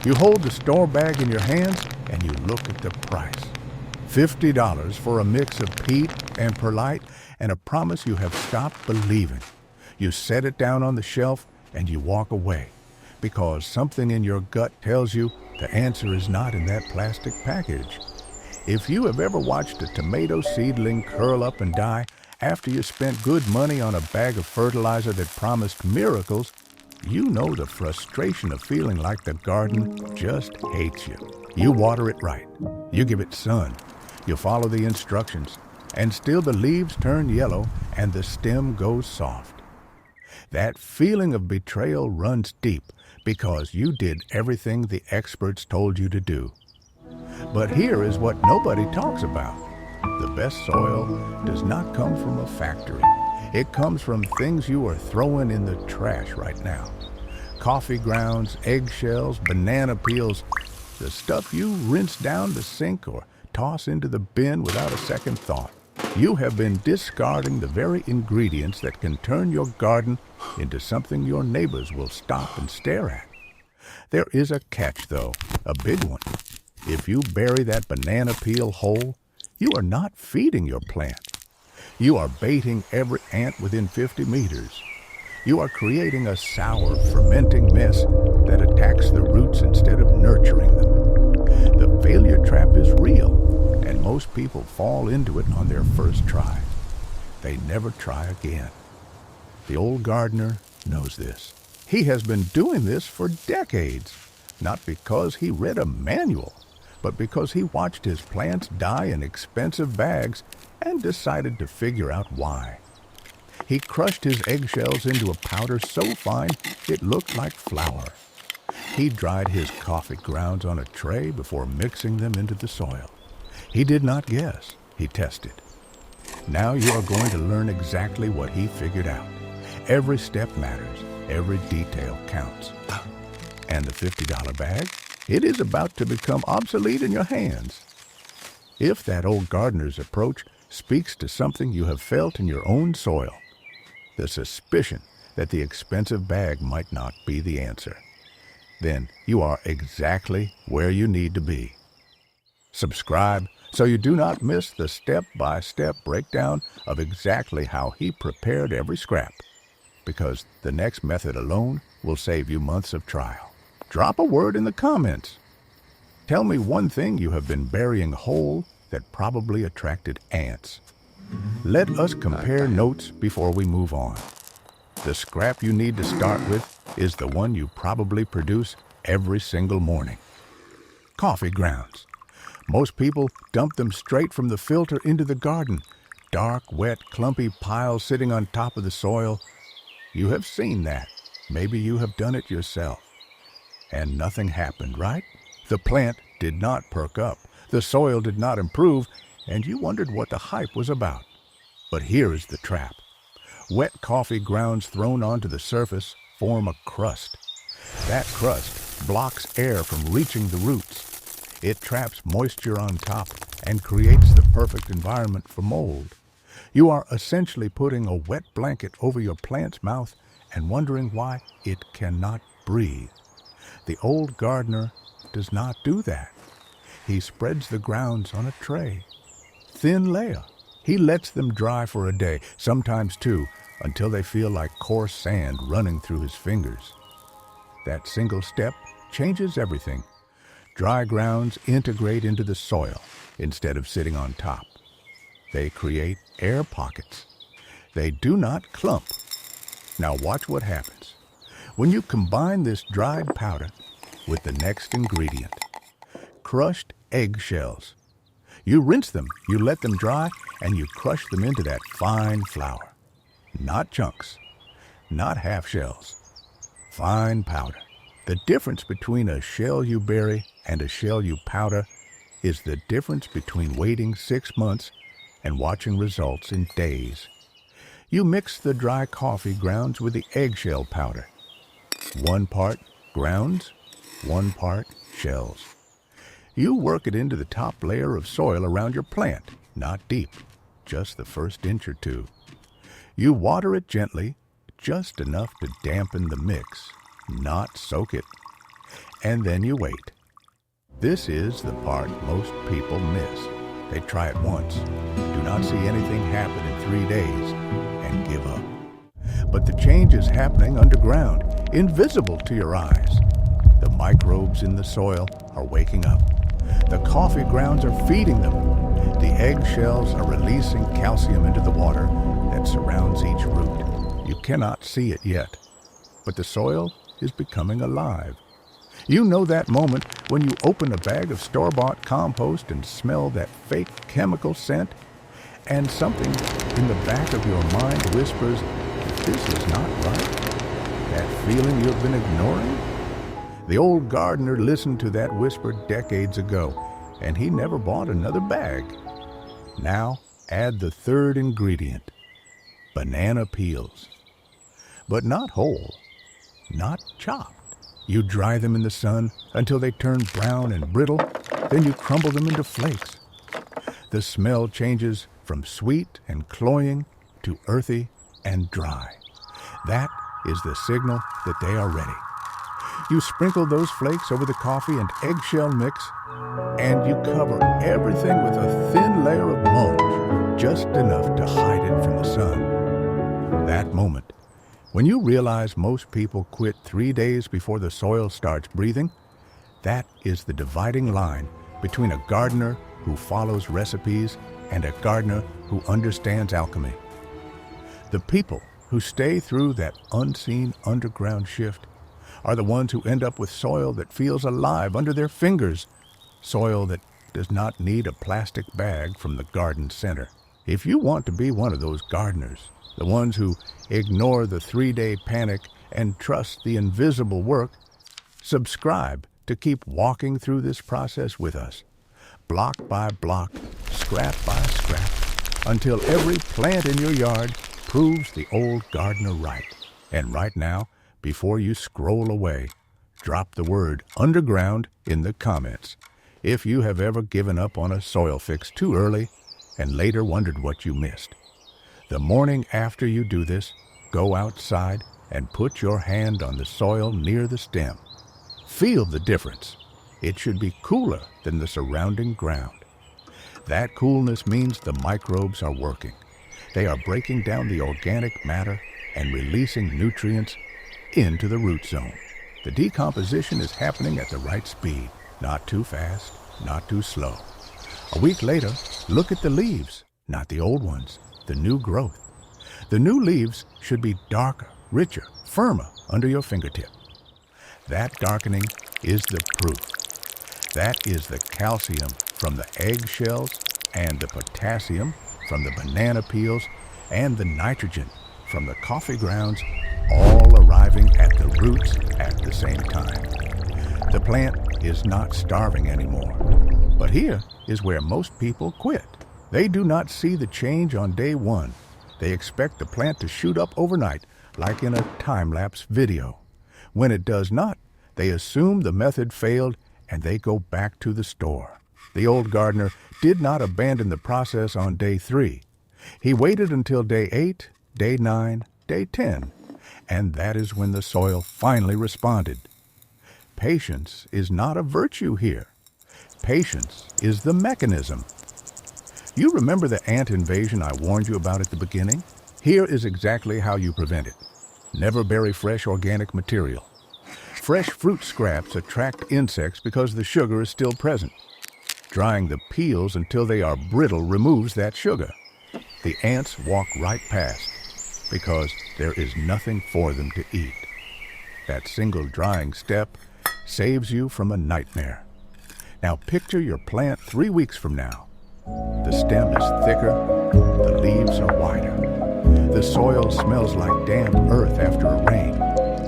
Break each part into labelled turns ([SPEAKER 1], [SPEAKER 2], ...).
[SPEAKER 1] You hold the store bag in your hands and you look at the price. $50 for a mix of peat and perlite and a promise you have stopped believing. You set it down on the shelf and you walk away because something in your gut tells you the answer is not in that plastic package. If you have ever watched a tomato seedling curl up and die after you spent good money on a bag of fertilizer that promised miracles, you know the frustration of feeling like the garden just hates you. You water it right. You give it sun. You follow the instructions. And still the leaves turn yellow and the stem goes soft. That feeling of betrayal runs deep because you did everything the experts told you to do. But here is what nobody talks about. The best soil does not come from a factory. It comes from things you are throwing in the trash right now. Coffee grounds, eggshells, banana peels, the stuff you rinse down the sink or toss into the bin without a second thought. You have been discarding the very ingredients that can turn your garden into something your neighbors will stop and stare at. There is a catch, though, a big one. If you bury that banana peel whole, you are not feeding your plant. You are baiting every ant within 50 meters. You are creating a sour, fermenting mess that attacks the roots instead of nurturing them. The failure trap is real, and most people fall into it on their first try. They never try again. The old gardener knows this. He has been doing this for decades, not because he read a manual, but because he watched his plants die in expensive bags and decided to figure out why. He crushed his eggshells into a powder so fine it looked like flour. He dried his coffee grounds on a tray before mixing them into the soil. He did not guess, he tested. Now you are going to learn exactly what he figured out. Every step matters, every detail counts. And the $50 bag? It is about to become obsolete in your hands. If that old gardener's approach speaks to something you have felt in your own soil, the suspicion that the expensive bag might not be the answer, then you are exactly where you need to be. Subscribe so you do not miss the step-by-step breakdown of exactly how he prepared every scrap, because the next method alone will save you months of trial. Drop a word in the comments. Tell me one thing you have been burying whole that probably attracted ants. Let us compare notes before we move on. The scrap you need to start with is the one you probably produce every single morning. Coffee grounds. Most people dump them straight from the filter into the garden. Dark, wet, clumpy piles sitting on top of the soil. You have seen that. Maybe you have done it yourself. And nothing happened, right? The plant did not perk up. The soil did not improve, and you wondered what the hype was about. But here is the trap. Wet coffee grounds thrown onto the surface form a crust. That crust blocks air from reaching the roots. It traps moisture on top and creates the perfect environment for mold. You are essentially putting a wet blanket over your plant's mouth and wondering why it cannot breathe. The old gardener does not do that. He spreads the grounds on a tray. Thin layer. He lets them dry for a day, sometimes two, until they feel like coarse sand running through his fingers. That single step changes everything. Dry grounds integrate into the soil instead of sitting on top. They create air pockets. They do not clump. Now watch what happens when you combine this dried powder with the next ingredient, crushed eggshells. You rinse them, you let them dry, and you crush them into that fine flour. Not chunks, not half shells, fine powder. The difference between a shell you bury and a shell you powder is the difference between waiting 6 months and watching results in days. You mix the dry coffee grounds with the eggshell powder. 1 part grounds, 1 part shells. You work it into the top layer of soil around your plant, not deep, just the first inch or two. You water it gently, just enough to dampen the mix, not soak it. and then you wait. This is the part most people miss. They try it once, do not see anything happen in 3 days, and give up. But the change is happening underground, invisible to your eyes. The microbes in the soil are waking up. The coffee grounds are feeding them. The eggshells are releasing calcium into the water that surrounds each root. You cannot see it yet, but the soil is becoming alive. You know that moment when you open a bag of store-bought compost and smell that fake chemical scent, and something in the back of your mind whispers, "This is not right." That feeling you've been ignoring? The old gardener listened to that whisper decades ago, and he never bought another bag. Now, add the third ingredient, banana peels. But not whole, not chopped. You dry them in the sun until they turn brown and brittle, then you crumble them into flakes. The smell changes from sweet and cloying to earthy and dry. That is the signal that they are ready. You sprinkle those flakes over the coffee and eggshell mix, and you cover everything with a thin layer of mulch, just enough to hide it from the sun. That moment, when you realize most people quit 3 days before the soil starts breathing, that is the dividing line between a gardener who follows recipes and a gardener who understands alchemy. The people who stay through that unseen underground shift are the ones who end up with soil that feels alive under their fingers, soil that does not need a plastic bag from the garden center. If you want to be one of those gardeners, the ones who ignore the 3-day panic and trust the invisible work, subscribe to keep walking through this process with us, block by block, scrap by scrap, until every plant in your yard proves the old gardener right. And right now, before you scroll away, drop the word underground in the comments if you have ever given up on a soil fix too early and later wondered what you missed. The morning after you do this, go outside and put your hand on the soil near the stem. Feel the difference. It should be cooler than the surrounding ground. That coolness means the microbes are working. They are breaking down the organic matter and releasing nutrients into the root zone. The decomposition is happening at the right speed, not too fast, not too slow. A week later, look at the leaves, not the old ones. The new growth. The new leaves should be darker, richer, firmer under your fingertip. That darkening is the proof. That is the calcium from the eggshells and the potassium from the banana peels and the nitrogen from the coffee grounds all arriving at the roots at the same time. The plant is not starving anymore. But here is where most people quit. They do not see the change on day one. They expect the plant to shoot up overnight, like in a time-lapse video. When it does not, they assume the method failed and they go back to the store. The old gardener did not abandon the process on day 3. He waited until day 8, day 9, day 10, and that is when the soil finally responded. Patience is not a virtue here. Patience is the mechanism. You remember the ant invasion I warned you about at the beginning? Here is exactly how you prevent it. Never bury fresh organic material. Fresh fruit scraps attract insects because the sugar is still present. Drying the peels until they are brittle removes that sugar. The ants walk right past because there is nothing for them to eat. That single drying step saves you from a nightmare. Now picture your plant 3 weeks from now. The stem is thicker, the leaves are wider. The soil smells like damp earth after a rain,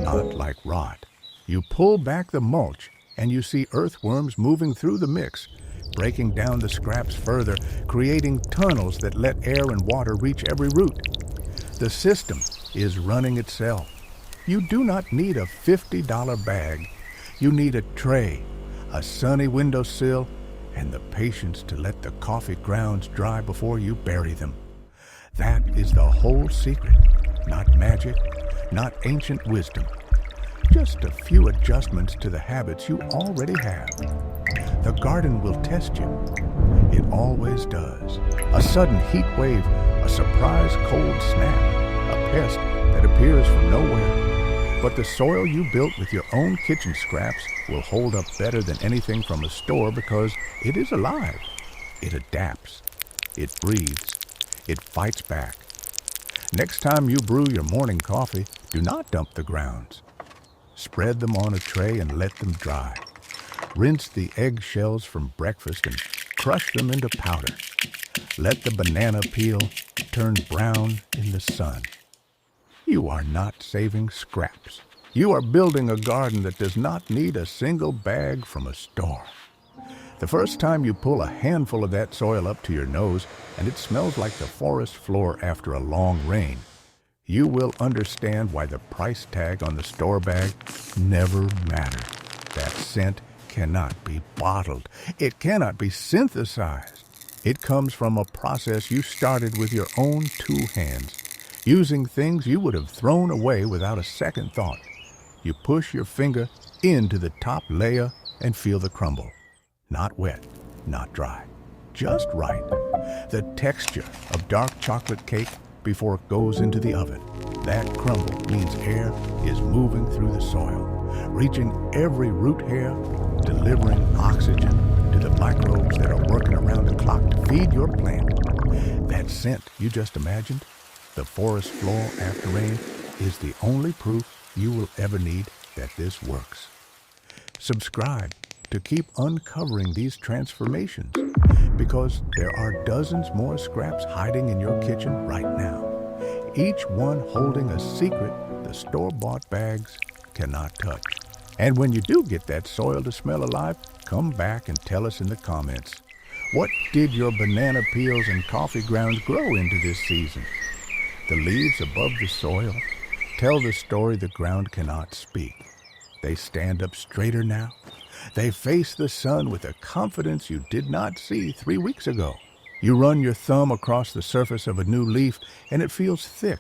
[SPEAKER 1] not like rot. You pull back the mulch and you see earthworms moving through the mix, breaking down the scraps further, creating tunnels that let air and water reach every root. The system is running itself. You do not need a $50 bag. You need a tray, a sunny windowsill, and the patience to let the coffee grounds dry before you bury them. That is the whole secret. Not magic, not ancient wisdom. Just a few adjustments to the habits you already have. The garden will test you. It always does. A sudden heat wave, a surprise cold snap, a pest that appears from nowhere. But the soil you built with your own kitchen scraps will hold up better than anything from a store because it is alive. It adapts. It breathes. It fights back. Next time you brew your morning coffee, do not dump the grounds. Spread them on a tray and let them dry. Rinse the eggshells from breakfast and crush them into powder. Let the banana peel turn brown in the sun. You are not saving scraps. You are building a garden that does not need a single bag from a store. The first time you pull a handful of that soil up to your nose and it smells like the forest floor after a long rain, you will understand why the price tag on the store bag never mattered. That scent cannot be bottled. It cannot be synthesized. It comes from a process you started with your own two hands, using things you would have thrown away without a second thought. You push your finger into the top layer and feel the crumble. Not wet, not dry, just right. The texture of dark chocolate cake before it goes into the oven. That crumble means air is moving through the soil, reaching every root hair, delivering oxygen to the microbes that are working around the clock to feed your plant. That scent you just imagined, the forest floor after rain, is the only proof you will ever need that this works. Subscribe to keep uncovering these transformations, because there are dozens more scraps hiding in your kitchen right now, each one holding a secret the store-bought bags cannot touch. And when you do get that soil to smell alive, come back and tell us in the comments, what did your banana peels and coffee grounds grow into this season? The leaves above the soil tell the story the ground cannot speak. They stand up straighter now. They face the sun with a confidence you did not see 3 weeks ago. You run your thumb across the surface of a new leaf and it feels thick,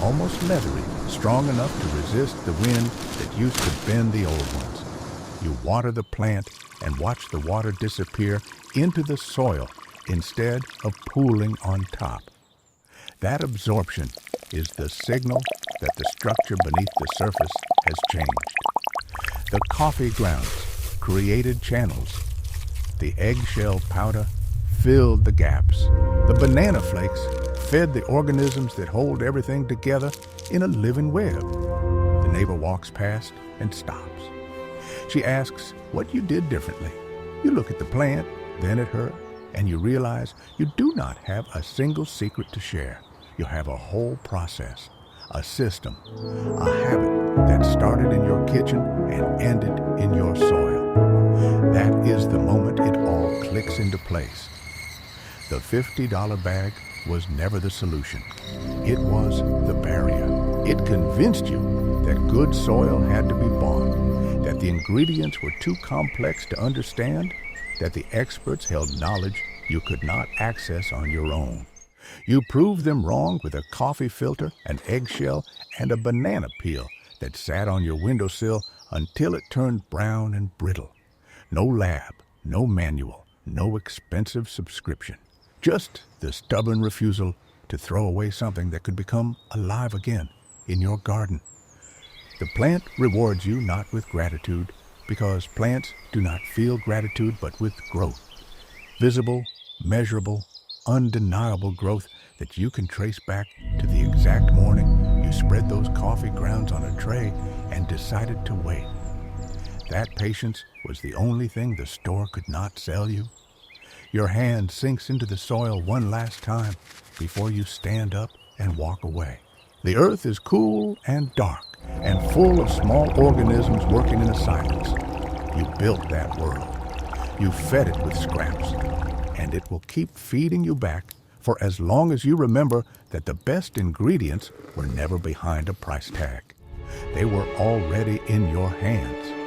[SPEAKER 1] almost leathery, strong enough to resist the wind that used to bend the old ones. You water the plant and watch the water disappear into the soil instead of pooling on top. That absorption is the signal that the structure beneath the surface has changed. The coffee grounds created channels. The eggshell powder filled the gaps. The banana flakes fed the organisms that hold everything together in a living web. The neighbor walks past and stops. She asks what you did differently. You look at the plant, then at her, and you realize you do not have a single secret to share. You have a whole process, a system, a habit that started in your kitchen and ended in your soil. That is the moment it all clicks into place. The $50 bag was never the solution. It was the barrier. It convinced you that good soil had to be bought, that the ingredients were too complex to understand, that the experts held knowledge you could not access on your own. You proved them wrong with a coffee filter, an eggshell, and a banana peel that sat on your windowsill until it turned brown and brittle. No lab, no manual, no expensive subscription. Just the stubborn refusal to throw away something that could become alive again in your garden. The plant rewards you not with gratitude, because plants do not feel gratitude but with growth. Visible, measurable, undeniable growth that you can trace back to the exact morning you spread those coffee grounds on a tray and decided to wait. That patience was the only thing the store could not sell you. Your hand sinks into the soil one last time before you stand up and walk away. The earth is cool and dark and full of small organisms working in a silence. You built that world. You fed it with scraps, and it will keep feeding you back for as long as you remember that the best ingredients were never behind a price tag. They were already in your hands.